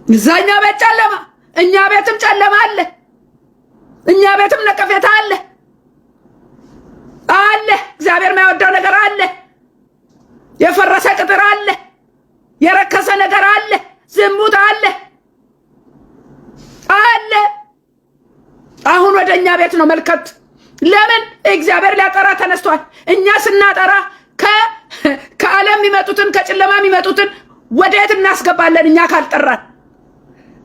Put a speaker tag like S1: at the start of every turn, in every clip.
S1: እዛኛ ቤት ጨለማ፣ እኛ ቤትም ጨለማ አለ። እኛ ቤትም ነቀፌታ አለ አለ። እግዚአብሔር የማይወደው ነገር አለ። የፈረሰ ቅጥር አለ። የረከሰ ነገር አለ። ዝሙት አለ አለ። አሁን ወደኛ ቤት ነው መልከት። ለምን እግዚአብሔር ሊያጠራ ተነስቷል። እኛ ስናጠራ ከዓለም የሚመጡትን ከጨለማ የሚመጡትን ወዴት እናስገባለን? እኛ ካልጠራን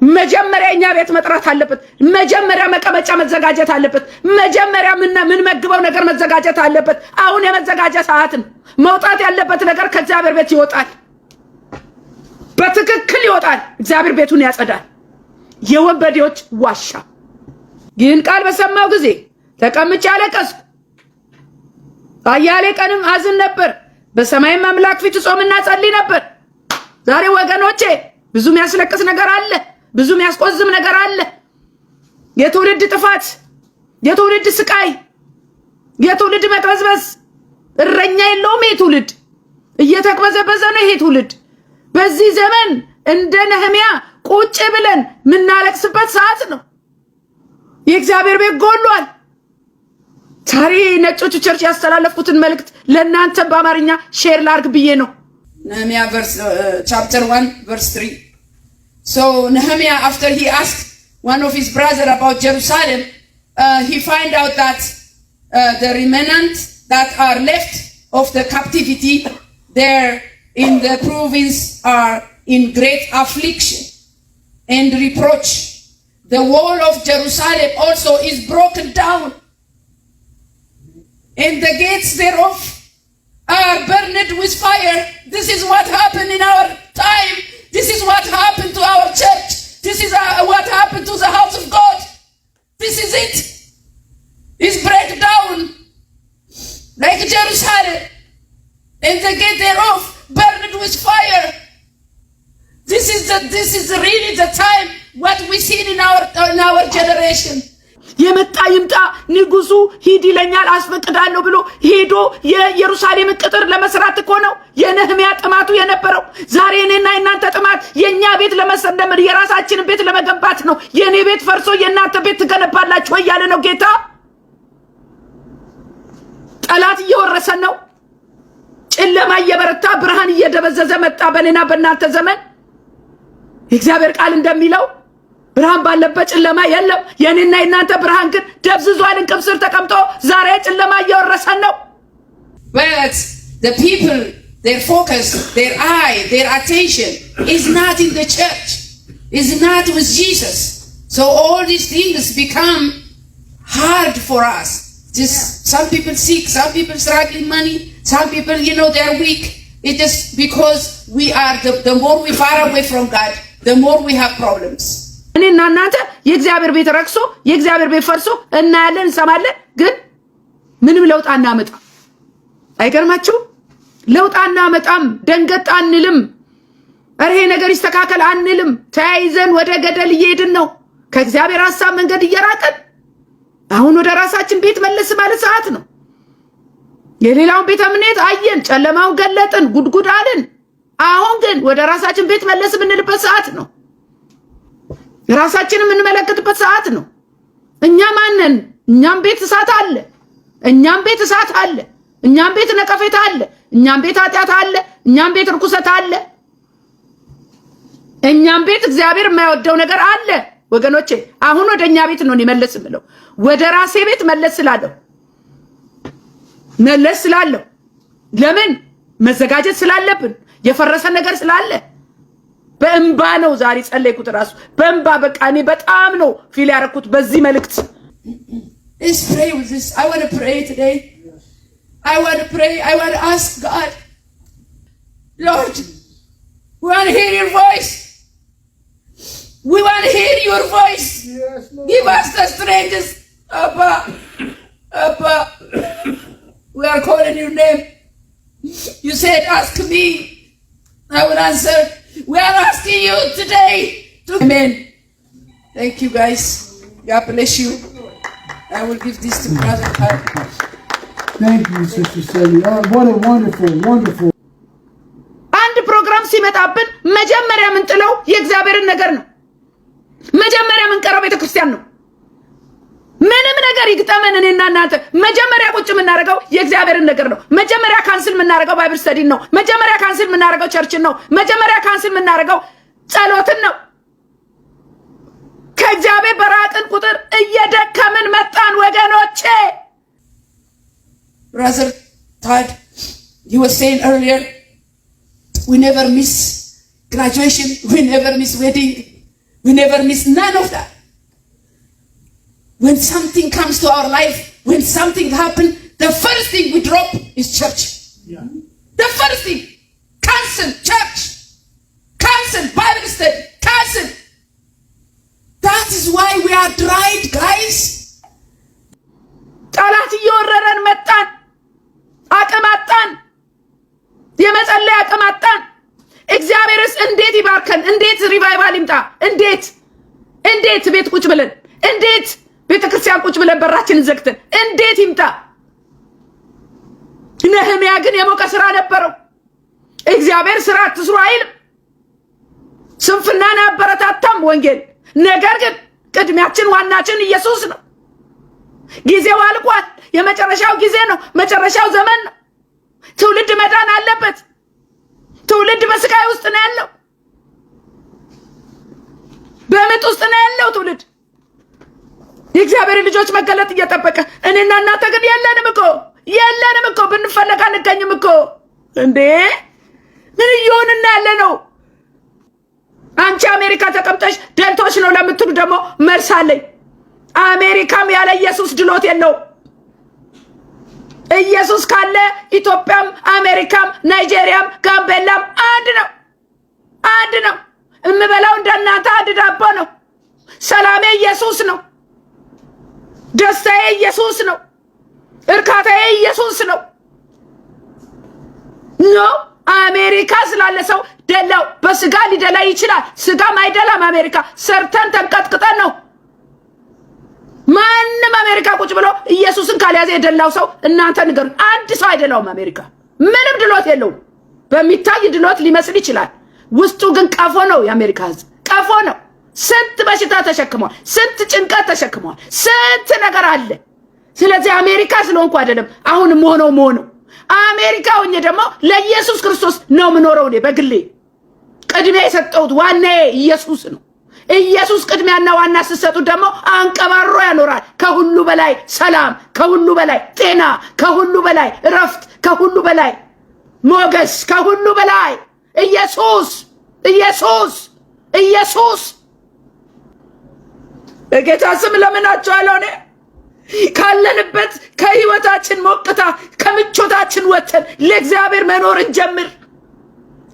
S1: መጀመሪያ እኛ ቤት መጥራት አለበት። መጀመሪያ መቀመጫ መዘጋጀት አለበት። መጀመሪያ ምን መግበው ነገር መዘጋጀት አለበት። አሁን የመዘጋጀ ሰዓት ነው። መውጣት ያለበት ነገር ከእግዚአብሔር ቤት ይወጣል። በትክክል ይወጣል። እግዚአብሔር ቤቱን ያጸዳል። የወንበዴዎች ዋሻ። ይህን ቃል በሰማው ጊዜ ተቀምጬ አለቀስኩ። አያሌ ቀንም አዝን ነበር። በሰማይም አምላክ ፊት ጾምና ጸልይ ነበር። ዛሬ ወገኖቼ ብዙ የሚያስለቅስ ነገር አለ። ብዙ የሚያስቆዝም ነገር አለ። የትውልድ ጥፋት፣ የትውልድ ስቃይ፣ የትውልድ መቅበዝበዝ። እረኛ የለውም ይሄ ትውልድ። እየተቅበዘበዘ ነው ይሄ ትውልድ። በዚህ ዘመን እንደ ነህምያ ቁጭ ብለን ምናለቅስበት ሰዓት ነው። የእግዚአብሔር ቤት ጎሏል። ዛሬ ነጮቹ ቸርች ያስተላለፉትን መልእክት ለእናንተ በአማርኛ ሼር ላርግ ብዬ ነው። Nehemiah chapter 1 verse 3. So Nehemiah, after he asked one of his brother about Jerusalem, he find out that the remnants that are left of the captivity there in the province are in great affliction and reproach. The wall of Jerusalem also is broken down, and the gates thereof are burned with fire. This is what happened in our time. This is what happened to our church. This is what happened to the house of God. This is it. It's break down like Jerusalem, and the gate thereof burned with fire. This is really the time what we see in our generation. የመጣ ይምጣ ንጉሱ ሂድ ይለኛል አስፈቅዳለሁ ብሎ ሄዶ የኢየሩሳሌም ቅጥር ለመስራት እኮ ነው የነህምያ ጥማቱ የነበረው። ዛሬ እኔና እናንተ ጥማት የኛ ቤት ለመሰደመር የራሳችን ቤት ለመገንባት ነው። የኔ ቤት ፈርሶ የናንተ ቤት ትገነባላችሁ እያለ ነው ጌታ። ጠላት እየወረሰን ነው። ጨለማ እየበረታ ብርሃን እየደበዘዘ መጣ በእኔና በእናንተ ዘመን። የእግዚአብሔር ቃል እንደሚለው ብርሃን ባለበት ጨለማ የለም። የኔና እናንተ ብርሃን ግን ደብዝዟል። እንቅብ ስር ተቀምጦ ዛሬ ጨለማ እየወረሰን ነው።
S2: But the people, their focus, their eye, their attention is not in the church, is not with Jesus. So all these things become hard for us. Just some people sick, some people struggling money, some people, they are weak. It is because we are the more we far away from God, the more we have problems.
S1: እኔና እናንተ የእግዚአብሔር ቤት ረክሶ የእግዚአብሔር ቤት ፈርሶ እናያለን እንሰማለን፣ ግን ምንም ለውጥ አናመጣም። አይገርማችሁ? ለውጥ አናመጣም። ደንገጥ አንልም። ይሄ ነገር ይስተካከል አንልም። ተያይዘን ወደ ገደል እየሄድን ነው። ከእግዚአብሔር ሐሳብ መንገድ እየራቀን አሁን ወደ ራሳችን ቤት መለስ ማለት ሰዓት ነው። የሌላውን ቤተ እምነት አየን፣ ጨለማውን ገለጥን፣ ጉድጉድ አልን። አሁን ግን ወደ ራሳችን ቤት መለስ የምንልበት ሰዓት ነው። ራሳችንን የምንመለከትበት ሰዓት ነው። እኛ ማንን? እኛም ቤት እሳት አለ። እኛም ቤት እሳት አለ። እኛም ቤት ነቀፌታ አለ። እኛም ቤት ኃጢአት አለ። እኛም ቤት ርኩሰት አለ። እኛም ቤት እግዚአብሔር የማይወደው ነገር አለ። ወገኖቼ አሁን ወደኛ ቤት ነው መለስ ብለው ወደ ራሴ ቤት መለስ ስላለው ለምን መዘጋጀት ስላለብን የፈረሰ ነገር ስላለ በእንባ ነው ዛሬ ጸለይኩት። ራሱ በእንባ በቃ እኔ በጣም ነው ፊል ያረኩት በዚህ መልእክት።
S2: Let's pray with this. I want to pray today. I want to pray. I want to ask God, Lord, we want to hear your voice. We want to hear your voice. Yes, Lord. Give us the strength. Abba, we are calling your name. You said, ask me. I will answer. We are asking you today to... Amen. Thank you, guys. God bless you. I will give this to Brother Carl.
S3: Thank you, Sister Sally. What a wonderful.
S1: አንድ ፕሮግራም ሲመጣብን መጀመሪያ ምን ጥለው የእግዚአብሔርን ነገር ነው። መጀመሪያ የምንቀረው ቤተክርስቲያን ነው። ምንም ነገር ይግጠመን እኔና እናንተ መጀመሪያ ቁጭ የምናደርገው የእግዚአብሔርን ነገር ነው። መጀመሪያ ካንስል የምናደርገው ባይብል ስተዲን ነው። መጀመሪያ ካንስል የምናደርገው ቸርችን ነው። መጀመሪያ ካንስል የምናደርገው ጸሎትን ነው። ከእግዚአብሔር በራቅን ቁጥር እየደከምን መጣን ወገኖቼ።
S2: Brother Todd, you were saying earlier, we never miss graduation, we never miss wedding, we never miss none of that. When something comes to our life, when something happens, the first thing we drop is church.
S3: Yeah.
S2: The first thing, cancel church, cancel Bible study, cancel. That is why we are dried, guys.
S1: ጠላት እየወረረን መጣን። አቅም አጣን። የመጸለይ አቅም አጣን። እግዚአብሔርስ እንዴት ይባርከን? እንዴት ሪቫይቫል ይምጣ? እንዴት ቤት ቁጭ ብለን እንዴት ቤተክርስቲያን ቁጭ ብለን በራችንን ዘግተን እንዴት ይምጣ? ነህምያ ግን የሞቀ ስራ ነበረው። እግዚአብሔር ስራ አትስሩ አይልም። ስንፍናን አበረታታም ወንጌል። ነገር ግን ቅድሚያችን ዋናችን ኢየሱስ ነው። ጊዜው አልቋል። የመጨረሻው ጊዜ ነው። መጨረሻው ዘመን ነው። ትውልድ መዳን አለበት። ትውልድ በስቃይ ውስጥ ነው ያለው። በምጥ ውስጥ ነው ያለው ትውልድ። የእግዚአብሔር ልጆች መገለጥ እየጠበቀ እኔና እናንተ ግን የለንም እኮ ብንፈለግ አንገኝም እኮ እንዴ! ምን እየሆንን ያለ ነው? አንቺ አሜሪካ ተቀምጠሽ ደልቶሽ ነው ለምትሉ ደግሞ መልስ አለኝ። አሜሪካም ያለ ኢየሱስ ድሎት የለው። ኢየሱስ ካለ ኢትዮጵያም አሜሪካም ናይጄሪያም ጋምቤላም አንድ ነው። እምበላው እንደናንተ አንድ ዳቦ ነው። ሰላሜ ኢየሱስ ነው። ደስታዬ ኢየሱስ ነው። እርካታዬ ኢየሱስ ነው። አሜሪካ ስላለ ሰው ደላው በስጋ ሊደላ ይችላል። ስጋም አይደላም። አሜሪካ ሰርተን ተንቀጥቅጠን ነው። ማንም አሜሪካ ቁጭ ብሎ ኢየሱስን ካልያዘ የደላው ሰው እናንተ ንገሩ። አንድ ሰው አይደላውም። አሜሪካ ምንም ድሎት የለውም። በሚታይ ድሎት ሊመስል ይችላል። ውስጡ ግን ቀፎ ነው። የአሜሪካ ሕዝብ ቀፎ ነው። ስንት በሽታ ተሸክሟል። ስንት ጭንቀት ተሸክሟል። ስንት ነገር አለ። ስለዚህ አሜሪካ ስለሆንኩ አይደለም አሁንም ሆነው አሜሪካ ሆኜ ደግሞ ለኢየሱስ ክርስቶስ ነው የምኖረው። እኔ በግሌ ቅድሚያ የሰጠሁት ዋናዬ ኢየሱስ ነው። ኢየሱስ ቅድሚያና ዋና ስትሰጡት ደግሞ አንቀባሮ ያኖራል። ከሁሉ በላይ ሰላም፣ ከሁሉ በላይ ጤና፣ ከሁሉ በላይ እረፍት፣ ከሁሉ በላይ ሞገስ፣ ከሁሉ በላይ ኢየሱስ በጌታ ስም ለምናችኋለሁ። እኔ ካለንበት ከህይወታችን ሞቅታ ከምቾታችን ወጥተን ለእግዚአብሔር መኖር እንጀምር።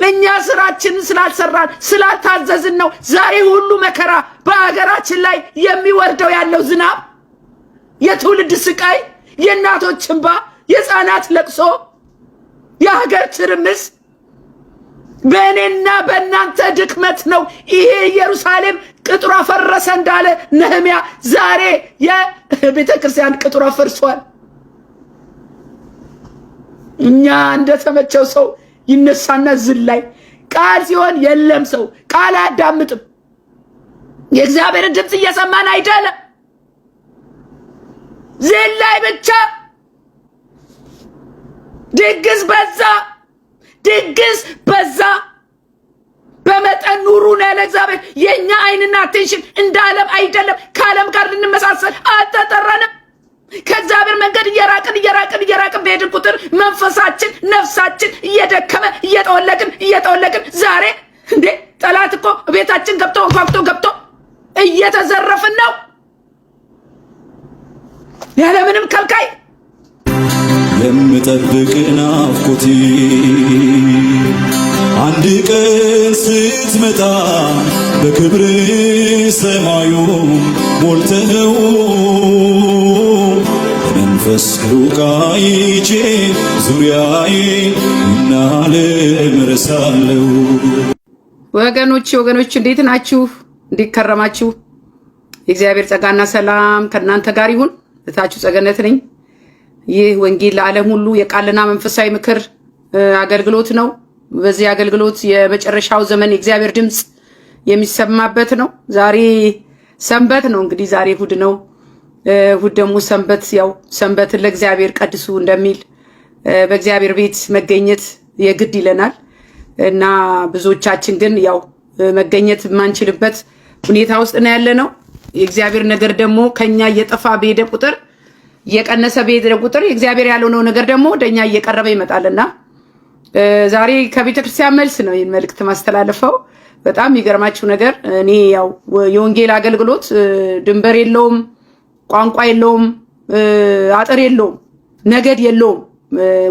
S1: እኛ ስራችንን ስላልሰራን ስላልታዘዝን ነው ዛሬ ሁሉ መከራ በአገራችን ላይ የሚወርደው ያለው ዝናብ፣ የትውልድ ስቃይ፣ የእናቶች እንባ፣ የህፃናት ለቅሶ፣ የሀገር ትርምስ በእኔና በእናንተ ድክመት ነው። ይሄ ኢየሩሳሌም ቅጥሯ ፈረሰ እንዳለ ነህምያ ዛሬ የቤተ ክርስቲያን ቅጥሯ ፈርሷል። እኛ እንደተመቸው ሰው ይነሳና ዝላይ ቃል ሲሆን የለም። ሰው ቃል አያዳምጥም። የእግዚአብሔርን ድምፅ እየሰማን አይደለም። ዝላይ ብቻ። ድግስ በዛ። በመጠን ኑሩ ነው ያለ እግዚአብሔር። የኛ አይንና አቴንሽን እንደ ዓለም አይደለም። ከዓለም ጋር ልንመሳሰል አልተጠራንም። ከእግዚአብሔር መንገድ እየራቅን በሄድን ቁጥር መንፈሳችን ነፍሳችን እየደከመ እየጠወለቅን ዛሬ እንዴ ጠላት እኮ ቤታችን ገብቶ እየተዘረፍን ነው ያለምንም ከልካይ።
S4: የምጠብቅ ናፍቆቴ አንድ ቀን ስትመጣ በክብር ሰማዩ ሞልተኸው መንፈስ ሩቃይቼ ዙሪያዬ እናልምርሳለሁ።
S1: ወገኖች እንዴት ናችሁ? እንዴት ከረማችሁ? የእግዚአብሔር ጸጋና ሰላም ከእናንተ ጋር ይሁን። እታችሁ ጸገነት ነኝ። ይህ ወንጌል ለዓለም ሁሉ የቃልና መንፈሳዊ ምክር አገልግሎት ነው። በዚህ አገልግሎት የመጨረሻው ዘመን የእግዚአብሔር ድምፅ የሚሰማበት ነው። ዛሬ ሰንበት ነው እንግዲህ ዛሬ እሑድ ነው። እሑድ ደግሞ ሰንበት ያው ሰንበትን ለእግዚአብሔር ቀድሱ እንደሚል በእግዚአብሔር ቤት መገኘት የግድ ይለናል እና ብዙዎቻችን ግን ያው መገኘት የማንችልበት ሁኔታ ውስጥ ነው ያለነው። የእግዚአብሔር ነገር ደግሞ ከኛ እየጠፋ በሄደ ቁጥር እየቀነሰ በሄደ ቁጥር የእግዚአብሔር ያልሆነው ነገር ደግሞ ወደኛ እየቀረበ ይመጣልና ዛሬ ከቤተ ክርስቲያን መልስ ነው ይህን መልእክት ማስተላለፈው። በጣም የሚገርማችሁ ነገር እኔ ያው የወንጌል አገልግሎት ድንበር የለውም፣ ቋንቋ የለውም፣ አጥር የለውም፣ ነገድ የለውም።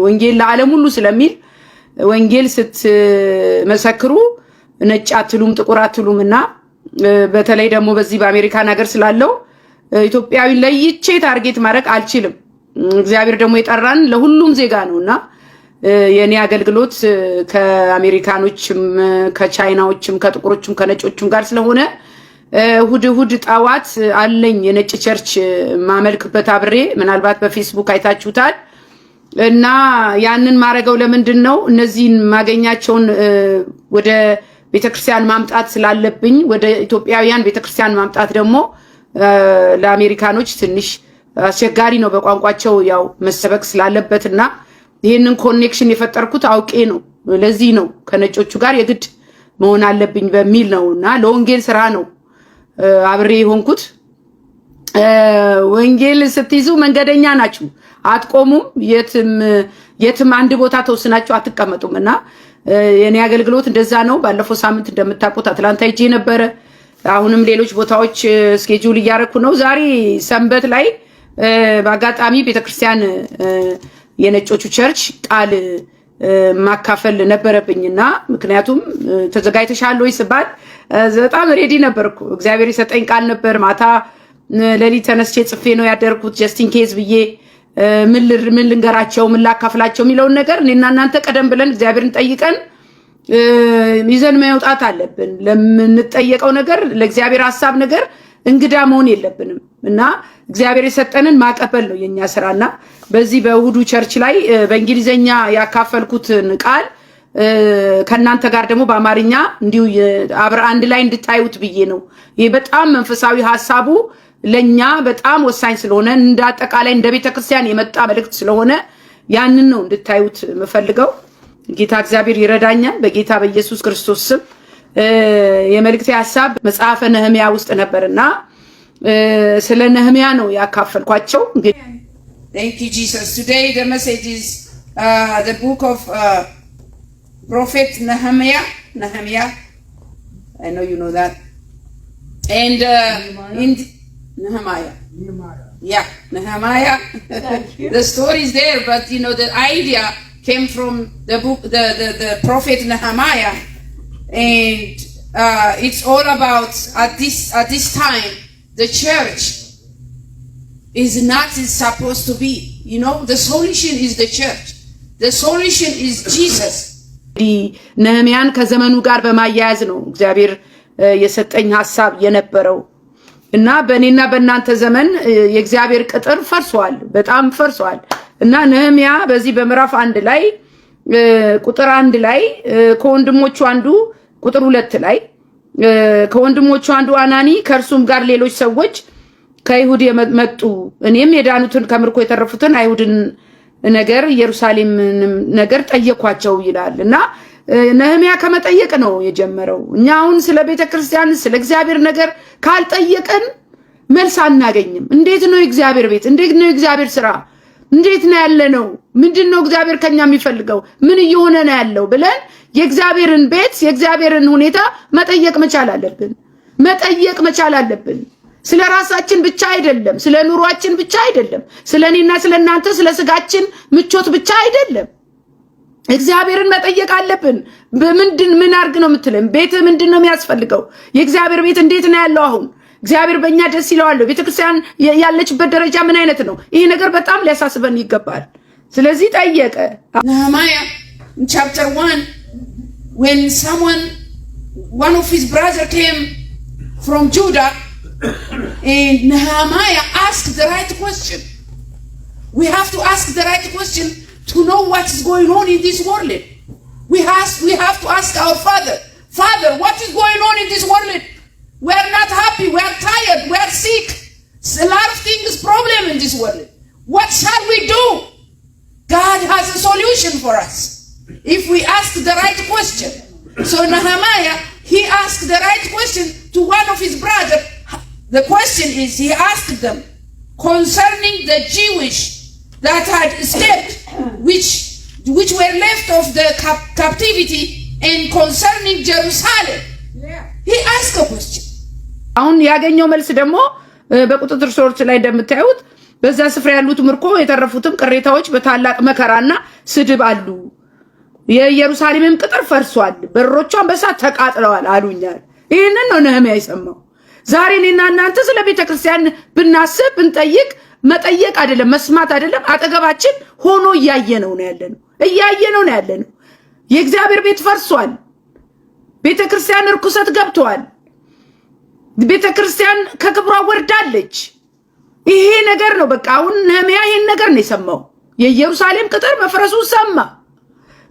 S1: ወንጌል ለዓለም ሁሉ ስለሚል ወንጌል ስትመሰክሩ ነጭ አትሉም፣ ጥቁር አትሉም እና በተለይ ደግሞ በዚህ በአሜሪካን ሀገር ስላለው ኢትዮጵያዊ ለይቼ ታርጌት ማድረግ አልችልም። እግዚአብሔር ደግሞ የጠራን ለሁሉም ዜጋ ነውና የኔ አገልግሎት ከአሜሪካኖችም ከቻይናዎችም ከጥቁሮችም ከነጮችም ጋር ስለሆነ እሑድ ጠዋት አለኝ የነጭ ቸርች ማመልክበት አብሬ ምናልባት በፌስቡክ አይታችሁታል። እና ያንን ማረገው ለምንድን ነው? እነዚህን ማገኛቸውን ወደ ቤተክርስቲያን ማምጣት ስላለብኝ ወደ ኢትዮጵያውያን ቤተክርስቲያን ማምጣት ደግሞ ለአሜሪካኖች ትንሽ አስቸጋሪ ነው በቋንቋቸው ያው መሰበክ ስላለበትና ይሄንን ኮኔክሽን የፈጠርኩት አውቄ ነው። ለዚህ ነው ከነጮቹ ጋር የግድ መሆን አለብኝ በሚል ነውና ለወንጌል ስራ ነው አብሬ ሆንኩት። ወንጌል ስትይዙ መንገደኛ ናችሁ፣ አትቆሙም። የትም አንድ ቦታ ተወስናችሁ አትቀመጡም እና የኔ አገልግሎት እንደዛ ነው። ባለፈው ሳምንት እንደምታውቁት አትላንታ ሄጄ ነበረ። አሁንም ሌሎች ቦታዎች ስኬጁል እያደረኩ ነው። ዛሬ ሰንበት ላይ በአጋጣሚ ቤተክርስቲያን የነጮቹ ቸርች ቃል ማካፈል ነበረብኝና ምክንያቱም ተዘጋጅተሻል ወይ ስባል በጣም ሬዲ ነበርኩ። እግዚአብሔር የሰጠኝ ቃል ነበር። ማታ ሌሊት ተነስቼ ጽፌ ነው ያደርኩት ጀስቲን ኬዝ ብዬ ምን ልንገራቸው ምን ላካፍላቸው የሚለውን ነገር እኔና እናንተ ቀደም ብለን እግዚአብሔርን ጠይቀን ይዘን መውጣት አለብን። ለምንጠየቀው ነገር ለእግዚአብሔር ሐሳብ ነገር እንግዳ መሆን የለብንም እና እግዚአብሔር የሰጠንን ማቀበል ነው የኛ ስራና በዚህ በእሑዱ ቸርች ላይ በእንግሊዘኛ ያካፈልኩትን ቃል ከናንተ ጋር ደግሞ በአማርኛ እንዲሁ አብረ አንድ ላይ እንድታዩት ብዬ ነው። ይሄ በጣም መንፈሳዊ ሐሳቡ ለኛ በጣም ወሳኝ ስለሆነ እንደ አጠቃላይ እንደ ቤተክርስቲያን የመጣ መልእክት ስለሆነ ያንን ነው እንድታዩት የምፈልገው። ጌታ እግዚአብሔር ይረዳኛል በጌታ በኢየሱስ ክርስቶስ ስም። የመልእክቴ ሐሳብ መጽሐፈ ነህምያ ውስጥ ነበርና ስለ ነህምያ ነው ያካፈልኳቸው።
S2: Thank you, Jesus. Today the message is the book of Prophet Nehemiah. I know you know that. And in Nehemiah. Yeah, Nehemiah. The story is there, but you know the idea came from the book, the prophet Nehemiah, and it's all about at this time the church is not supposed to be. You know, the solution is the church. The solution is Jesus.
S1: ነህምያን ከዘመኑ ጋር በማያያዝ ነው እግዚአብሔር የሰጠኝ ሐሳብ የነበረው እና በእኔና በእናንተ ዘመን የእግዚአብሔር ቅጥር ፈርሷል፣ በጣም ፈርሷል እና ነህምያ በዚህ በምዕራፍ 1 ላይ ቁጥር 1 ላይ ከወንድሞቹ አንዱ ቁጥር 2 ላይ ከወንድሞቹ አንዱ አናኒ ከእርሱም ጋር ሌሎች ሰዎች ከይሁድ የመጡ እኔም የዳኑትን ከምርኮ የተረፉትን አይሁድን ነገር ኢየሩሳሌም ነገር ጠየኳቸው ይላል እና ነህምያ ከመጠየቅ ነው የጀመረው። እኛ አሁን ስለ ቤተክርስቲያን ስለ እግዚአብሔር ነገር ካልጠየቅን መልስ አናገኝም። እንዴት ነው የእግዚአብሔር ቤት? እንዴት ነው የእግዚአብሔር ስራ? እንዴት ነው ያለነው? ምንድነው እግዚአብሔር ከኛ የሚፈልገው? ምን እየሆነ ነው ያለው ብለን የእግዚአብሔርን ቤት የእግዚአብሔርን ሁኔታ መጠየቅ መቻል አለብን። መጠየቅ መቻል አለብን። ስለ ራሳችን ብቻ አይደለም፣ ስለ ኑሯችን ብቻ አይደለም፣ ስለኔና ስለናንተ ስለ ስጋችን ምቾት ብቻ አይደለም። እግዚአብሔርን መጠየቅ አለብን። ምን አርግ ነው የምትለን? ቤት ምንድነው የሚያስፈልገው? የእግዚአብሔር ቤት እንዴት ነው ያለው? አሁን እግዚአብሔር በእኛ ደስ ይለዋል? ቤተክርስቲያን ያለችበት ደረጃ ምን አይነት ነው? ይሄ ነገር በጣም ሊያሳስበን ይገባል። ስለዚህ ጠየቀ።
S2: Nehemiah in chapter 1, when one of his brother came from Judah, and Nehemiah asked the right question. We have to ask the right question to know what is going on in this world. We have to ask our Father, what is going on in this world? We are not happy, we are tired, this world. What shall we do? God has a solution for us if we ask the right question. So Nehemiah, he asked the right question to one of his brothers. The question is, he asked them concerning the Jewish that had escaped, which were left of the captivity, and concerning Jerusalem. He asked a question.
S1: አሁን ያገኘው መልስ ደግሞ በቁጥጥር ስር ላይ እንደምታዩት በዛ ስፍራ ያሉት ምርኮ የተረፉትም ቅሬታዎች በታላቅ መከራና ስድብ አሉ። የኢየሩሳሌምም ቅጥር ፈርሷል፣ በሮቿን በእሳት ተቃጥለዋል አሉኛል። ይሄንን ነው ነህምያ የሰማው። ዛሬ እኔና እናንተ ስለ ቤተ ክርስቲያን ብናስብ ብንጠይቅ መጠየቅ አይደለም መስማት አይደለም፣ አጠገባችን ሆኖ እያየነው ነው ያለነው። የእግዚአብሔር ቤት ፈርሷል። ቤተ ክርስቲያን ርኩሰት ገብቷል። ቤተ ክርስቲያን ከክብሯ ወርዳለች። ይሄ ነገር ነው በቃ። አሁን ነህምያ ይሄን ነገር ነው የሰማው። የኢየሩሳሌም ቅጥር መፍረሱን ሰማ።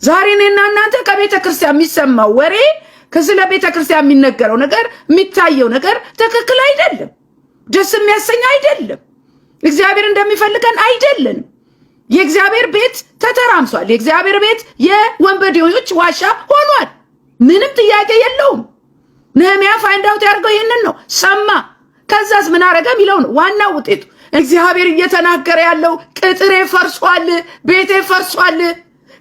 S1: ዛሬ እኔና እናንተ ከቤተ ክርስቲያን የሚሰማው ወሬ ከስለ ቤተ ክርስቲያን የሚነገረው ነገር የሚታየው ነገር ትክክል አይደለም፣ ደስ የሚያሰኝ አይደለም፣ እግዚአብሔር እንደሚፈልገን አይደለም። የእግዚአብሔር ቤት ተተራምሷል። የእግዚአብሔር ቤት የወንበዴዎች ዋሻ ሆኗል። ምንም ጥያቄ የለውም። ነህምያ ፋይንድ አውት ያደርገው ይሄንን ነው። ሰማ። ከዛስ ምን አረገ የሚለው ነው ዋናው ውጤቱ። እግዚአብሔር እየተናገረ ያለው ቅጥሬ ፈርሷል፣ ቤቴ ፈርሷል።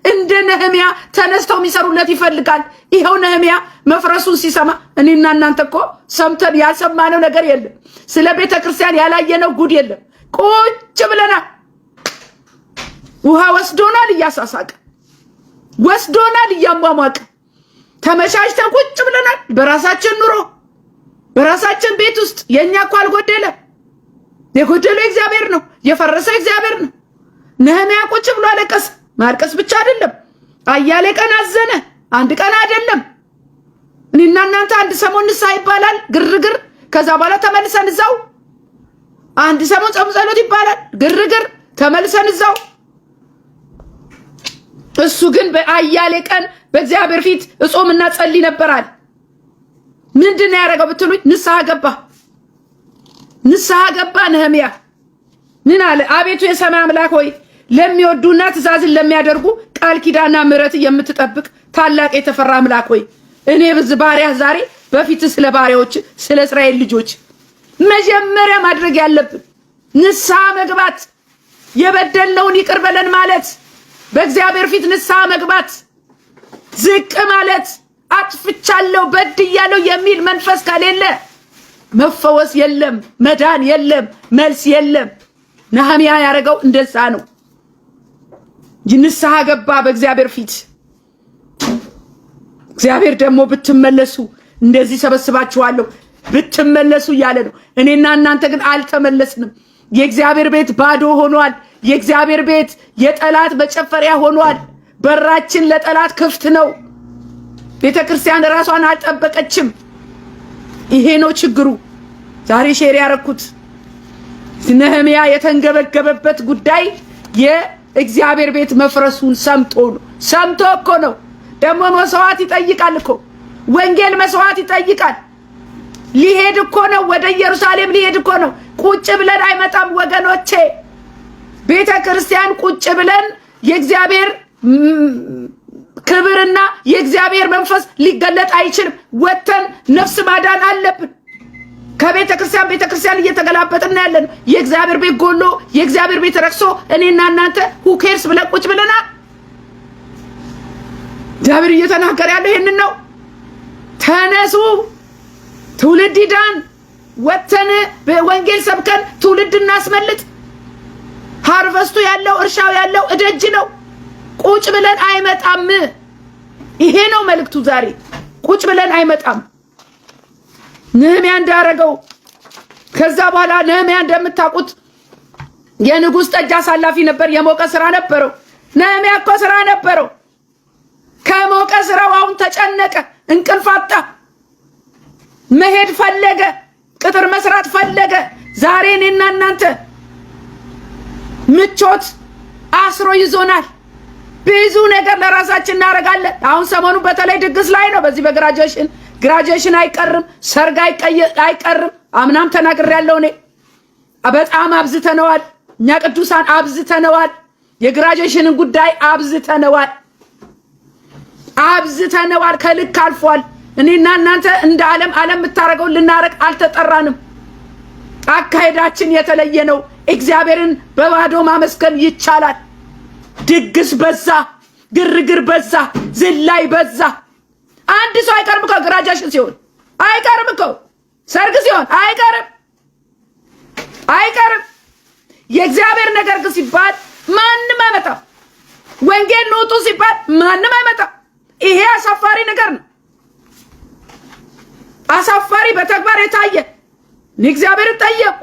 S1: እንደ ነህምያ ተነስተው የሚሰሩለት ይፈልጋል። ይሄው ነህምያ መፍረሱን ሲሰማ እኔና እናንተ እኮ ሰምተን ያልሰማነው ነገር የለም። ስለ ቤተ ክርስቲያን ያላየነው ጉድ የለም። ቁጭ ብለናል። ውሃ ወስዶናል፣ እያሳሳቀ ወስዶናል፣ እያሟሟቀ ተመቻችተን ቁጭ ብለናል። በራሳችን ኑሮ በራሳችን ቤት ውስጥ የኛ እኮ አልጎደለም። የጎደለው እግዚአብሔር ነው፣ የፈረሰው እግዚአብሔር ነው። ነህምያ ቁጭ ብሎ አለቀሰ። ማልቀስ ብቻ አይደለም፣ አያሌ ቀን አዘነ። አንድ ቀን አይደለም። እኔና እናንተ አንድ ሰሞን ንስሐ ይባላል፣ ግርግር። ከዛ በኋላ ተመልሰን እዛው። አንድ ሰሞን ጾም ጸሎት ይባላል፣ ግርግር፣ ተመልሰን እዛው። እሱ ግን በአያሌ ቀን በእግዚአብሔር ፊት እጾምና ጸልይ ነበራል። ምንድን ነው ያደረገው ብትሉኝ፣ ንስሐ ገባ ነህምያ። ምን አለ? አቤቱ የሰማይ አምላክ ሆይ ለሚወዱና ትእዛዝን ለሚያደርጉ ቃል ኪዳና ምሕረት የምትጠብቅ ታላቅ የተፈራ አምላክ ሆይ እኔ ባሪያህ ዛሬ በፊት ስለ ባሪያዎች ስለ እስራኤል ልጆች መጀመሪያ ማድረግ ያለብን ንስሐ መግባት፣ የበደልነውን ይቅር በለን ማለት፣ በእግዚአብሔር ፊት ንስሐ መግባት፣ ዝቅ ማለት፣ አጥፍቻለሁ በድያለሁ የሚል መንፈስ ከሌለ መፈወስ የለም፣ መዳን የለም፣ መልስ የለም። ነህምያ ያደረገው እንደዛ ነው። ንስሐ ገባ በእግዚአብሔር ፊት። እግዚአብሔር ደግሞ ብትመለሱ እንደዚህ ሰበስባችኋለሁ ብትመለሱ እያለ ነው። እኔና እናንተ ግን አልተመለስንም። የእግዚአብሔር ቤት ባዶ ሆኗል። የእግዚአብሔር ቤት የጠላት መጨፈሪያ ሆኗል። በራችን ለጠላት ክፍት ነው። ቤተ ክርስቲያን ራሷን አልጠበቀችም። ይሄ ነው ችግሩ። ዛሬ ሼር ያረኩት ነህምያ የተንገበገበበት ጉዳይ የእግዚአብሔር ቤት መፍረሱን ሰምቶ እኮ ነው። ደግሞ መስዋዕት ይጠይቃል እኮ፣ ወንጌል መስዋዕት ይጠይቃል። ሊሄድ እኮ ነው፣ ወደ ኢየሩሳሌም ሊሄድ እኮ ነው። ቁጭ ብለን አይመጣም ወገኖቼ። ቤተ ክርስቲያን ቁጭ ብለን የእግዚአብሔር ክብርና የእግዚአብሔር መንፈስ ሊገለጥ አይችልም። ወተን ነፍስ ማዳን አለብን። ከቤተ ክርስቲያን እየተገላበጥን ያለን የእግዚአብሔር ቤት ጎሎ የእግዚአብሔር ቤት ረክሶ እኔና እናንተ ሁኬርስ ብለን ቁጭ ብለናል። እግዚአብሔር እየተናገረ ያለው ይሄንን ነው። ተነሱ፣ ትውልድ ይዳን። ወተን በወንጌል ሰብከን ትውልድ እናስመልጥ። ሃርቨስቱ ያለው እርሻው ያለው እደጅ ነው። ቁጭ ብለን አይመጣም። ይሄ ነው መልእክቱ ዛሬ። ቁጭ ብለን አይመጣም። ነህምያ እንዳረገው ከዛ በኋላ ነህምያ እንደምታውቁት የንጉሥ ጠጅ አሳላፊ ነበር። የሞቀ ስራ ነበረው። ነህምያ እኮ ስራ ነበረው። ከሞቀ ስራው አሁን ተጨነቀ፣ እንቅልፍ አጣ፣ መሄድ ፈለገ፣ ቅጥር መስራት ፈለገ። ዛሬ እኔና እናንተ ምቾት አስሮ ይዞናል። ብዙ ነገር ለራሳችን እናደርጋለን። አሁን ሰሞኑ በተለይ ድግስ ላይ ነው። በዚህ ግራጁዌሽን አይቀርም፣ ሰርግ አይቀርም። አምናም ተናግሬያለሁ እኔ። በጣም አብዝተነዋል። እኛ ቅዱሳን አብዝተነዋል። የግራጁዌሽንን ጉዳይ አብዝተነዋል። ከልክ አልፏል። እኔና እናንተ እንደ ዓለም የምታረገው ልናረቅ አልተጠራንም። አካሄዳችን የተለየ ነው። እግዚአብሔርን በባዶ ማመስገን ይቻላል። ድግስ በዛ፣ ግርግር በዛ፣ ዝላይ በዛ። አንድ ሰው አይቀርም እኮ ግራጁዌሽን ሲሆን አይቀርም እኮ ሰርግ ሲሆን አይቀርም። የእግዚአብሔር ነገር ግን ሲባል ማንም አይመጣም። ወንጌል ንውጡ ሲባል ማንም አይመጣም። ይሄ አሳፋሪ ነገር ነው። አሳፋሪ በተግባር የታየ እግዚአብሔር ጠየቁ፣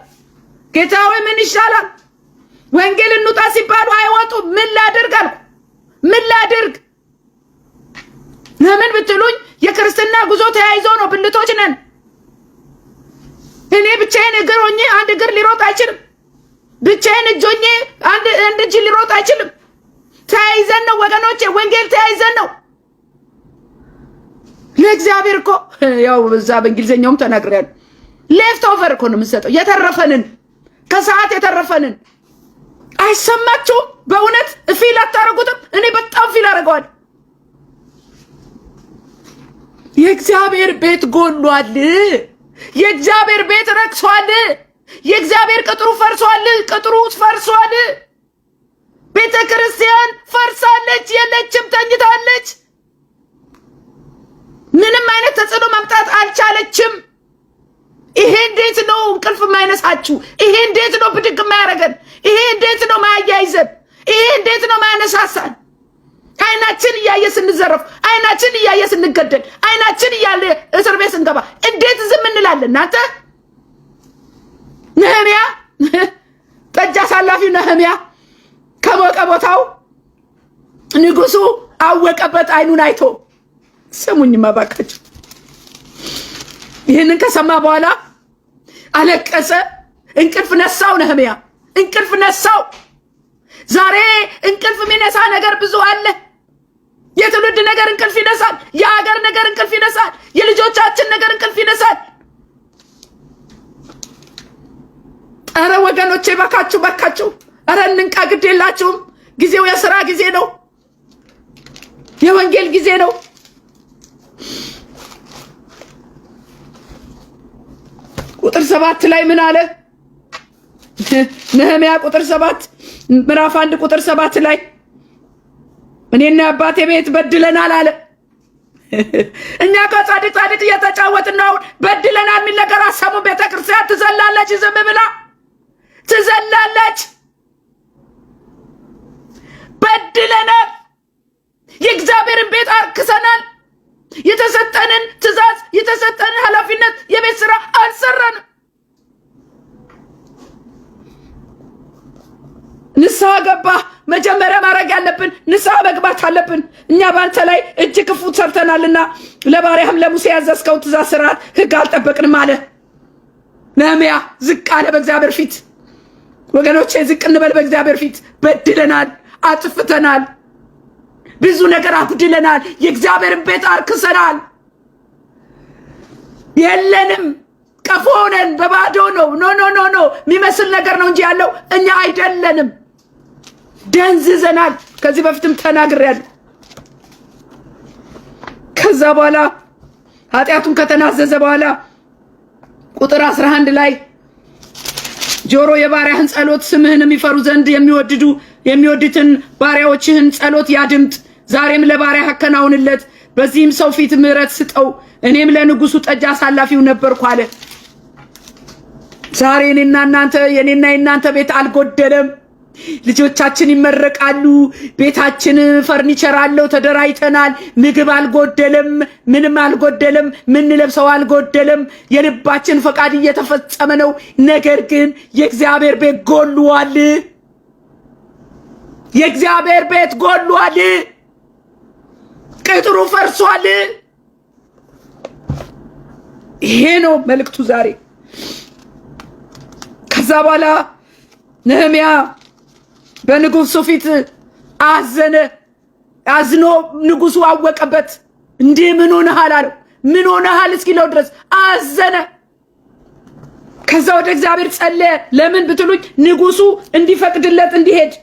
S1: ጌታ ሆይ ምን ይሻላል? ወንጌል እንውጣ ሲባሉ አይወጡም። ምን ላድርግ? ለምን ብትሉኝ የክርስትና ጉዞ ተያይዞ ነው። ብልቶች ነን። እኔ ብቻዬን እግር ሆኜ አንድ እግር ሊሮጥ አይችልም። ብቻዬን እጅ ሆኜ አንድ እጅ ሊሮጥ አይችልም። ተያይዘን ነው ወገኖቼ፣ ወንጌል ተያይዘን ነው። ለእግዚአብሔር እኮ ያው በዛ በእንግሊዘኛውም ተናግሬያለሁ። ሌፍት ኦቨር እኮ ነው የምንሰጠው። የተረፈንን ከሰዓት የተረፈንን አይሰማችሁም? በእውነት ፊል አታረጉትም? እኔ በጣም ፊል አደርገዋለሁ። የእግዚአብሔር ቤት ጎሏል። የእግዚአብሔር ቤት ረክሷል። የእግዚአብሔር ቅጥሩ ፈርሷል። ቤተ ክርስቲያን ፈርሳለች። የለችም፣ ተኝታለች። ምንም አይነት ተጽዕኖ ማምጣት አልቻለችም። ይሄ እንዴት ነው እንቅልፍ የማይነሳችሁ? ይሄ እንዴት ነው ብድግ የማያረገን? ይሄ እንዴት ነው ማያያይዘን? ይሄ እንዴት ነው ማያነሳሳን? አይናችን እያየ ስንዘረፍ፣ አይናችን እያየ ስንገደል፣ አይናችን እያለ እስር ቤት ስንገባ እንዴት ዝም እንላለን? እናንተ ነህምያ ጠጅ አሳላፊው ነህምያ ከሞቀ ቦታው ንጉሱ አወቀበት አይኑን አይቶ። ስሙኝማ ባካችሁ። ይህንን ከሰማ በኋላ አለቀሰ። እንቅልፍ ነሳው ነህምያ፣ እንቅልፍ ነሳው። ዛሬ እንቅልፍ የሚነሳ ነገር ብዙ አለ። የትውልድ ነገር እንቅልፍ ይነሳል። የሀገር ነገር እንቅልፍ ይነሳል። የልጆቻችን ነገር እንቅልፍ ይነሳል። አረ ወገኖቼ ባካችሁ፣ አረ እንንቃ። ግድ የላችሁም። ጊዜው የሥራ ጊዜ ነው። የወንጌል ጊዜ ነው። ቁጥር 7 ላይ ምን አለ? ነህምያ ቁጥር 7 ምዕራፍ 1 ቁጥር 7 ላይ እኔና አባቴ ቤት በድለናል አለ። እኛ ከጻድቅ እየተጫወትን ነው። በድለናል የሚል ነገር አሰሙ። ቤተክርስቲያን ትዘላለች፣ ዝም ብላ ትዘላለች። በድለናል። የእግዚአብሔርን ቤት አርክሰናል። የተሰጠንን ትእዛዝ፣ የተሰጠንን ኃላፊነት፣ የቤት ስራ አልሰራንም። ንስሐ ገባ። መጀመሪያ ማድረግ ያለብን ንስሐ መግባት አለብን። እኛ ባንተ ላይ እጅ ክፉ ሰርተናልና ለባሪያህም ለሙሴ ያዘዝከው ትእዛዝ፣ ስርዓት፣ ህግ አልጠበቅንም አለ። ነህምያ ዝቅ አለ በእግዚአብሔር ፊት። ወገኖቼ ዝቅ እንበል በእግዚአብሔር ፊት። በድለናል፣ አጥፍተናል፣ ብዙ ነገር አጉድለናል። የእግዚአብሔርን ቤት አርክሰናል። የለንም፣ ቀፎ ነን፣ በባዶ ነው። ኖ የሚመስል ነገር ነው እንጂ ያለው እኛ አይደለንም። ደንዝዘናል። ከዚህ በፊትም ተናግሬያለሁ። ከዛ በኋላ ኃጢአቱን ከተናዘዘ በኋላ ቁጥር 11 ላይ ጆሮ የባሪያህን ጸሎት፣ ስምህን የሚፈሩ ዘንድ የሚወድትን ባሪያዎችህን ጸሎት ያድምጥ። ዛሬም ለባሪያህ አከናውንለት፣ በዚህም ሰው ፊት ምሕረት ስጠው። እኔም ለንጉሱ ጠጅ አሳላፊው ነበርኩ አለ። ዛሬ እኔና እናንተ የኔና የናንተ ቤት አልጎደለም። ልጆቻችን ይመረቃሉ። ቤታችን ፈርኒቸር አለው። ተደራይተናል። ምግብ አልጎደለም። ምንም አልጎደለም። ምንለብሰው አልጎደለም። የልባችን ፈቃድ እየተፈጸመ ነው። ነገር ግን የእግዚአብሔር ቤት ጎሏል። የእግዚአብሔር ቤት ጎሏል። ቅጥሩ ፈርሷል። ይሄ ነው መልእክቱ ዛሬ። ከዛ በኋላ ነህምያ በንጉሱ ፊት አዘነ። አዝኖ ንጉሱ አወቀበት። እንዲህ ምን ሆነሃል አለው። ምን ሆነሃል እስኪለው ድረስ አዘነ። ከዛ ወደ እግዚአብሔር ጸለየ። ለምን ብትሉኝ ንጉሱ እንዲፈቅድለት እንዲሄድ።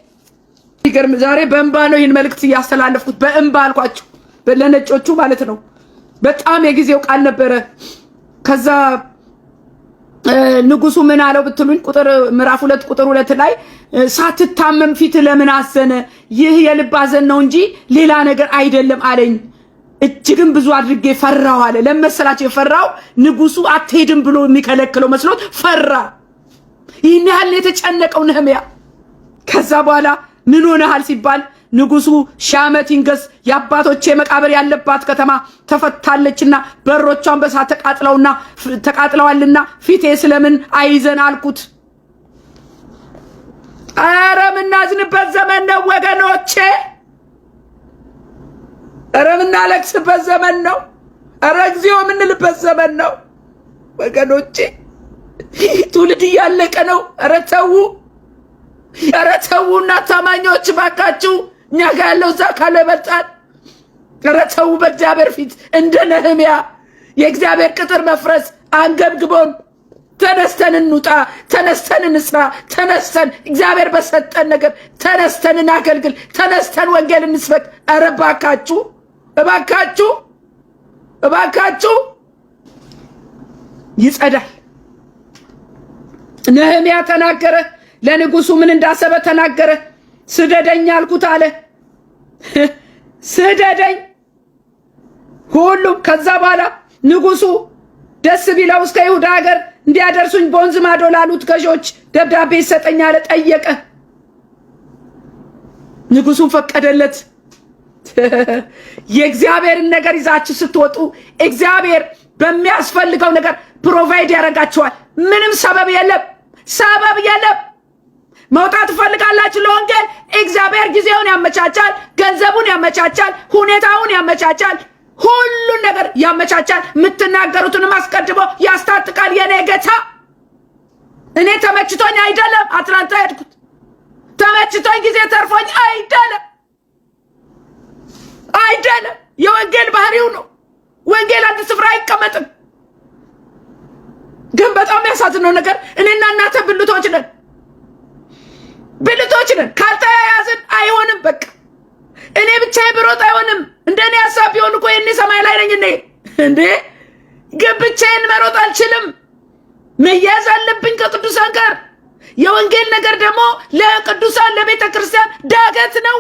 S1: ይገርም። ዛሬ በእንባ ነው ይህን መልእክት እያስተላለፍኩት፣ በእንባ አልኳችሁ፣ ለነጮቹ ማለት ነው። በጣም የጊዜው ቃል ነበረ። ከዛ ንጉሱ ምን አለው ብትሉኝ ምዕራፍ 2 ቁጥር 2 ላይ ሳትታመም ፊት ለምን አዘነ? ይህ የልብ አዘን ነው እንጂ ሌላ ነገር አይደለም አለኝ። እጅግም ብዙ አድርጌ ፈራው አለ። ለመሰላቸው የፈራው ንጉሱ አትሄድም ብሎ የሚከለክለው መስሎት ፈራ። ይህን ያህል የተጨነቀው ነህምያ። ከዛ በኋላ ምን ሆነሃል ሲባል ንጉሱ 1000 ዓመት ይንገስ፣ የአባቶቼ መቃብር ያለባት ከተማ ተፈታለችና በሮቿን በሳት ተቃጥለዋልና ፊቴ ስለምን አይዘን አልኩት። ኧረ ምናዝንበት ዘመን ነው ወገኖቼ። ኧረ ምናለቅስበት ዘመን ነው። ኧረ እግዚኦ ምንልበት ዘመን ነው ወገኖቼ። ትውልድ እያለቀ ነው። ኧረ ተው፣ ኧረ ተውና ታማኞች ባካችሁ። እኛ ጋር ያለው እዛ ካለ ይበልጣል። ኧረ ተው በእግዚአብሔር ፊት እንደ ነህምያ የእግዚአብሔር ቅጥር መፍረስ አንገብግቦን ተነስተን እንውጣ፣ ተነስተን እንስራ፣ ተነስተን እግዚአብሔር በሰጠን ነገር ተነስተን እናገልግል፣ ተነስተን ወንጌል እንስበክ። ኧረ እባካችሁ እባካችሁ እባካችሁ ይጸዳል። ነህምያ ተናገረ። ለንጉሱ ምን እንዳሰበ ተናገረ። ስደደኝ አልኩት አለ። ስደደኝ ሁሉም። ከዛ በኋላ ንጉሱ ደስ ቢለው እስከ ይሁዳ ሀገር እንዲያደርሱኝ በወንዝ ማዶ ላሉት ገዦች ደብዳቤ ይሰጠኛል ጠየቀ። ንጉሱን ፈቀደለት። የእግዚአብሔርን ነገር ይዛችሁ ስትወጡ እግዚአብሔር በሚያስፈልገው ነገር ፕሮቫይድ ያደርጋችኋል። ምንም ሰበብ የለም፣ ሰበብ የለም። መውጣት ትፈልጋላችሁ ለወንጌል፣ እግዚአብሔር ጊዜውን ያመቻቻል፣ ገንዘቡን ያመቻቻል፣ ሁኔታውን ያመቻቻል፣ ሁሉን ነገር ያመቻቻል። የምትናገሩትንም አስቀድሞ ያስታጥቃል። የኔ ጌታ እኔ ተመችቶኝ አይደለም አትላንታ ሄድኩት፣ ተመችቶኝ ጊዜ ተርፎኝ አይደለም አይደለም። የወንጌል ባህሪው ነው። ወንጌል አንድ ስፍራ አይቀመጥም። ግን በጣም ያሳዝነው ነገር እኔና እናንተ ብልቶች ነን፣ ብልቶች ነን። ካልተያያዝን አይሆንም። በቃ እኔ ብቻዬን ብሮጥ አይሆንም። እንደኔ ሐሳብ ቢሆን እኮ የኔ ሰማይ ላይ ነኝ እንዴ። ግን ብቻዬን መሮጥ አልችልም። መያዝ አለብኝ ከቅዱሳን ጋር። የወንጌል ነገር ደግሞ ለቅዱሳን ለቤተ ክርስቲያን ዳገት ነው።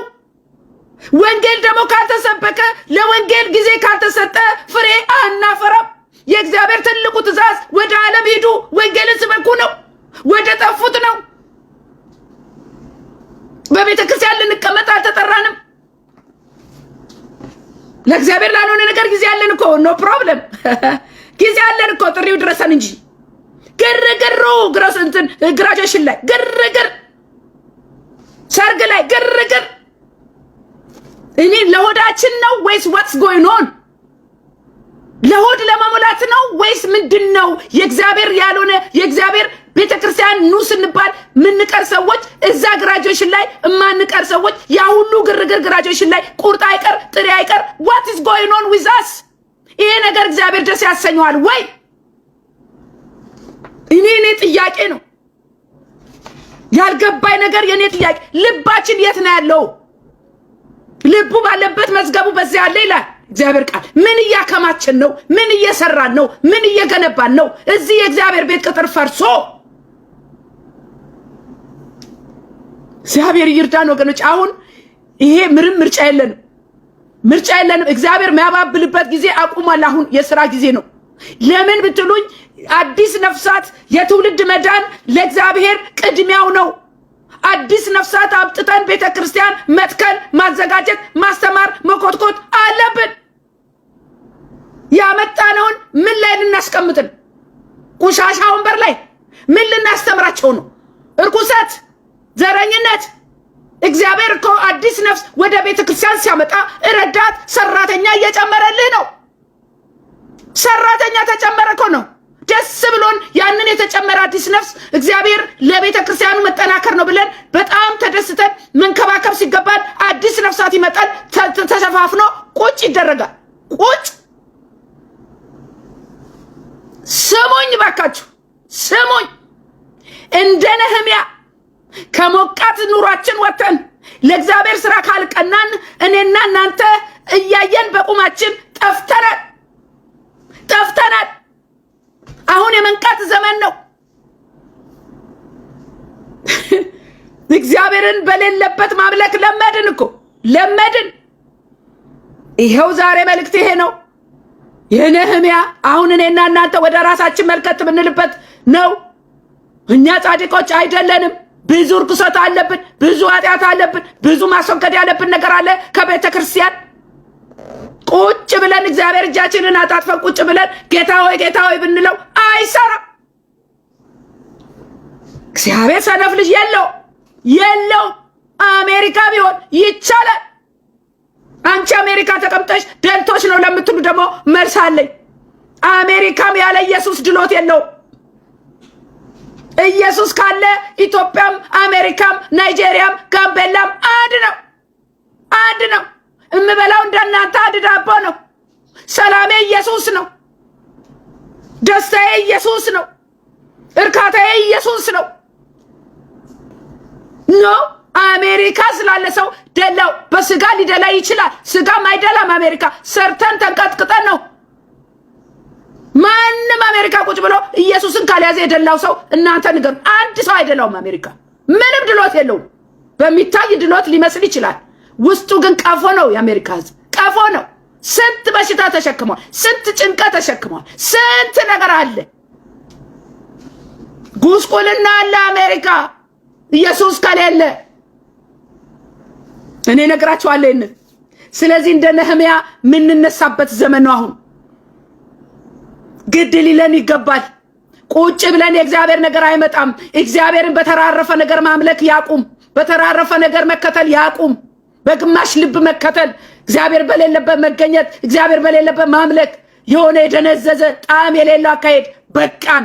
S1: ወንጌል ደግሞ ካልተሰበከ፣ ለወንጌል ጊዜ ካልተሰጠ ፍሬ አናፈራም። የእግዚአብሔር ትልቁ ትእዛዝ ወደ ዓለም ሂዱ ወንጌልን ስበኩ ነው። ወደ ጠፉት ነው። በቤተ ክርስቲያን ልንቀመጥ አልተጠራንም። ለእግዚአብሔር ላልሆነ ነገር ጊዜ ያለን እኮ ኖ ፕሮብለም። ጊዜ ያለን እኮ ጥሪው ድረሰን እንጂ ግርግሩ ግራጁዌሽን ላይ ግርግር፣ ሰርግ ላይ ግርግር። እኔ ለሆዳችን ነው ወይስ what's going on? ለሆድ ለመሙላት ነው ወይስ ምንድነው? የእግዚአብሔር ያልሆነ የእግዚአብሔር ቤተክርስቲያን ኑ ስንባል ምንቀር ሰዎች፣ እዛ ግራጁዌሽን ላይ ማንቀር ሰዎች፣ ያ ሁሉ ግርግር ግራጁዌሽን ላይ ቁርጥ አይቀር ጥሪ አይቀር። what is going on with us? ይሄ ነገር እግዚአብሔር ደስ ያሰኘዋል ወይ? እኔ ጥያቄ ነው ያልገባኝ ነገር። የኔ ጥያቄ ልባችን የት ነው ያለው? ልቡ ባለበት መዝገቡ በዚያ ያለ ይላል እግዚአብሔር ቃል። ምን እያከማችን ነው? ምን እየሰራን ነው? ምን እየገነባን ነው? እዚህ የእግዚአብሔር ቤት ቅጥር ፈርሶ እግዚአብሔር ይርዳን ወገኖች። አሁን ይሄ ምርጫ የለንም፣ ምርጫ የለንም። እግዚአብሔር የሚያባብልበት ጊዜ አቁሟል። አሁን የሥራ ጊዜ ነው። ለምን ብትሉኝ አዲስ ነፍሳት የትውልድ መዳን ለእግዚአብሔር ቅድሚያው ነው። አዲስ ነፍሳት አብጥተን ቤተክርስቲያን መትከል፣ ማዘጋጀት፣ ማስተማር፣ መኮትኮት አለብን። ያመጣነውን ምን ላይ ልናስቀምጥን? ቆሻሻ ወንበር ላይ ምን ልናስተምራቸው ነው? እርኩሰት፣ ዘረኝነት። እግዚአብሔር እኮ አዲስ ነፍስ ወደ ቤተክርስቲያን ሲያመጣ ረዳት ሰራተኛ እየጨመረልህ ነው። ሰራተኛ ተጨመረ እኮ ነው። ደስ ብሎን ያንን የተጨመረ አዲስ ነፍስ እግዚአብሔር ለቤተ ክርስቲያኑ መጠናከር ነው ብለን በጣም ተደስተን መንከባከብ ሲገባን አዲስ ነፍሳት ይመጣል። ተሸፋፍኖ ቁጭ ይደረጋል። ቁጭ ስሙኝ ባካችሁ፣ ስሙኝ። እንደ ነህምያ ከሞቃት ኑሯችን ወተን ለእግዚአብሔር ሥራ ካልቀናን እኔና እናንተ እያየን በቁማችን ጠፍተናል። አሁን የመንቃት ዘመን ነው። እግዚአብሔርን በሌለበት ማምለክ ለመድን። ይሄው ዛሬ መልእክት ይሄ ነው። የነህምያ አሁን እኔና እናንተ ወደ ራሳችን መልከት ብንልበት ነው። እኛ ጻድቆች አይደለንም። ብዙ ርኩሰት አለብን፣ ብዙ ኃጢአት አለብን፣ ብዙ ማስወገድ ያለብን ነገር አለ። ከቤተ ክርስቲያን ቁጭ ብለን እግዚአብሔር እጃችንን አጣጥፈን ቁጭ ብለን ጌታ ሆይ ብንለው አይሰራም። እግዚአብሔር ሰነፍ ልጅ የለው። አሜሪካ ቢሆን ይቻላል። አንቺ አሜሪካ ተቀምጠሽ ደልቶች ነው ለምትሉ ደግሞ መልስ አለኝ። አሜሪካም ያለ ኢየሱስ ድሎት የለውም። ኢየሱስ ካለ ኢትዮጵያም አሜሪካም ናይጄሪያም ጋምቤላም አንድ ነው። እምበላው እንደናንተ አንድ ዳቦ ነው። ሰላሜ ኢየሱስ ነው። ደስታዬ ኢየሱስ ነው። እርካታዬ ኢየሱስ ነው። አሜሪካ ስላለ ሰው ደላው በስጋ ሊደላ ይችላል። ስጋም አይደላም። አሜሪካ ሰርተን ተንቀጥቅጠን ነው። ማንም አሜሪካ ቁጭ ብሎ ኢየሱስን ካልያዘ የደላው ሰው እናንተ ንገሩ። አንድ ሰው አይደላውም። አሜሪካ ምንም ድሎት የለውም። በሚታይ ድሎት ሊመስል ይችላል። ውስጡ ግን ቀፎ ነው። የአሜሪካ ሕዝብ ቀፎ ነው። ስንት በሽታ ተሸክሟል። ስንት ጭንቀት ተሸክሟል። ስንት ነገር አለ። ጉስቁልና አለ አሜሪካ ኢየሱስ ከሌለ። እኔ ነግራችኋለሁ። ስለዚህ እንደ ነህምያ ምንነሳበት ዘመን ነው አሁን። ግድ ሊለን ይገባል። ቁጭ ብለን የእግዚአብሔር ነገር አይመጣም። እግዚአብሔርን በተራረፈ ነገር ማምለክ ያቁም። በተራረፈ ነገር መከተል ያቁም። በግማሽ ልብ መከተል፣ እግዚአብሔር በሌለበት መገኘት፣ እግዚአብሔር በሌለበት ማምለክ የሆነ የደነዘዘ ጣዕም የሌለው አካሄድ በቃን።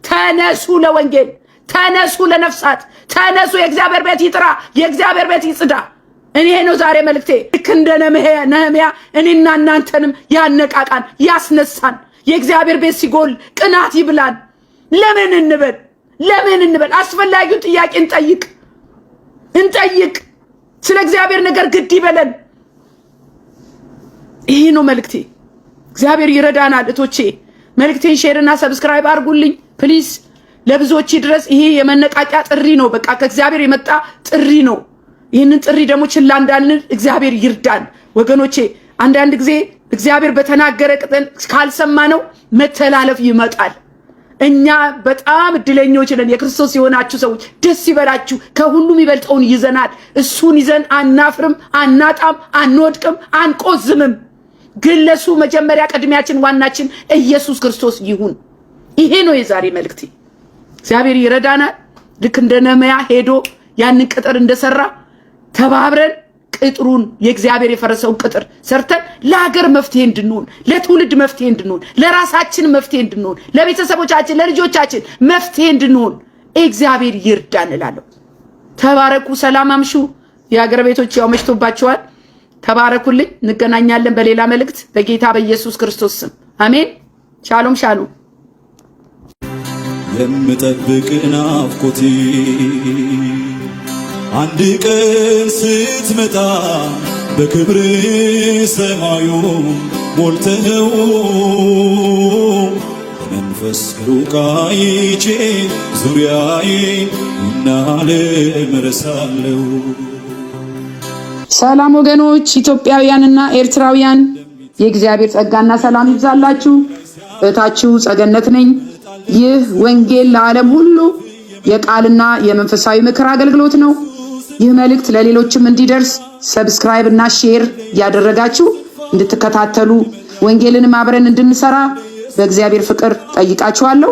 S1: ተነሱ ለወንጌል፣ ተነሱ ለነፍሳት፣ ተነሱ። የእግዚአብሔር ቤት ይጥራ፣ የእግዚአብሔር ቤት ይጽዳ። እኔ ነው ዛሬ መልእክቴ። ልክ እንደ ነህምያ እኔና እናንተንም ያነቃቃን፣ ያስነሳን። የእግዚአብሔር ቤት ሲጎል ቅናት ይብላን። ለምን እንበል? አስፈላጊውን ጥያቄ እንጠይቅ። ስለ እግዚአብሔር ነገር ግድ ይበለን። ይሄ ነው መልእክቴ። እግዚአብሔር ይረዳናል። እቶቼ መልእክቴን ሼርና ሰብስክራይብ አድርጉልኝ ፕሊዝ፣ ለብዙዎች ድረስ። ይሄ የመነቃቂያ ጥሪ ነው። በቃ ከእግዚአብሔር የመጣ ጥሪ ነው። ይህንን ጥሪ ደግሞ ችላ እንዳልን እግዚአብሔር ይርዳን ወገኖቼ። አንዳንድ ጊዜ እግዚአብሔር በተናገረ ቅጠል ካልሰማነው መተላለፍ ይመጣል። እኛ በጣም እድለኞች ነን። የክርስቶስ የሆናችሁ ሰዎች ደስ ይበላችሁ። ከሁሉም ይበልጠውን ይዘናል። እሱን ይዘን አናፍርም፣ አናጣም፣ አንወድቅም፣ አንቆዝምም። ግን ለሱ መጀመሪያ ቅድሚያችን ዋናችን ኢየሱስ ክርስቶስ ይሁን። ይሄ ነው የዛሬ መልእክቴ። እግዚአብሔር ይረዳናል። ልክ እንደ ነህምያ ሄዶ ያንን ቅጥር እንደሰራ ተባብረን ቅጥሩን የእግዚአብሔር የፈረሰውን ቅጥር ሰርተን ለሀገር መፍትሄ እንድንሆን፣ ለትውልድ መፍትሄ እንድንሆን፣ ለራሳችን መፍትሄ እንድንሆን፣ ለቤተሰቦቻችን ለልጆቻችን መፍትሄ እንድንሆን እግዚአብሔር ይርዳን እላለሁ። ተባረኩ። ሰላም አምሹ። የሀገር ቤቶች ያው መሽቶባቸዋል። ተባረኩልኝ። እንገናኛለን በሌላ መልእክት በጌታ በኢየሱስ ክርስቶስ ስም አሜን። ሻሎም ሻሎም።
S4: የምጠብቅ ናፍቆቴ አንድ ቀን ስትመጣ በክብር ሰማዩ ሞልተኸው መንፈስ ሩቅ አይቼ ዙሪያዬ እናልመረሳለሁ።
S1: ሰላም ወገኖች ኢትዮጵያውያንና ኤርትራውያን፣ የእግዚአብሔር ጸጋና ሰላም ይብዛላችሁ። እህታችሁ ጸገነት ነኝ። ይህ ወንጌል ለዓለም ሁሉ የቃልና የመንፈሳዊ ምክር አገልግሎት ነው። ይህ መልእክት ለሌሎችም እንዲደርስ ሰብስክራይብ እና ሼር ያደረጋችሁ እንድትከታተሉ ወንጌልንም አብረን እንድንሰራ በእግዚአብሔር ፍቅር ጠይቃችኋለሁ።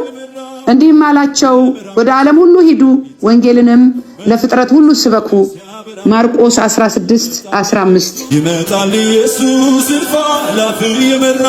S1: እንዲህም አላቸው፣ ወደ ዓለም ሁሉ ሂዱ፣ ወንጌልንም ለፍጥረት ሁሉ ስበኩ። ማርቆስ 16:15
S4: ይመጣል ኢየሱስ እልፍ አእላፍ የመራ